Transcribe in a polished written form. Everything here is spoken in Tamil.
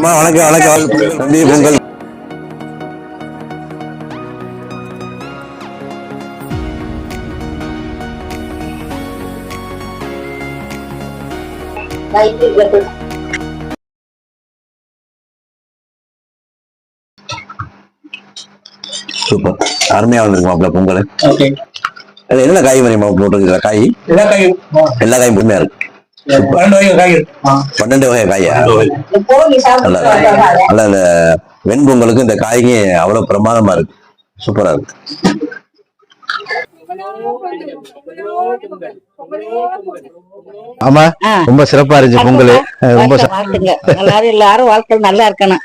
அம்மா வணக்கம் வணக்கம். நன்றி பொங்கல். சூப்பர், அருமையா வந்திருக்குமாப்ல பொங்கல். என்ன காய் மணி போட்டுருக்கிற காய்? எல்லா காயும் பொறுமையா இருக்கு. 12 வகை காயா? நல்ல இந்த வெண்பொங்கலுக்கு இந்த காய்க்கு அவ்வளவு பிரமாதமா இருக்கு, சூப்பரா இருக்கு. ஆமா, ரொம்ப சிறப்பா இருந்துச்சு பொங்கல். ரொம்ப எல்லாரும் வாழ்க்கை நல்லா இருக்கணும்.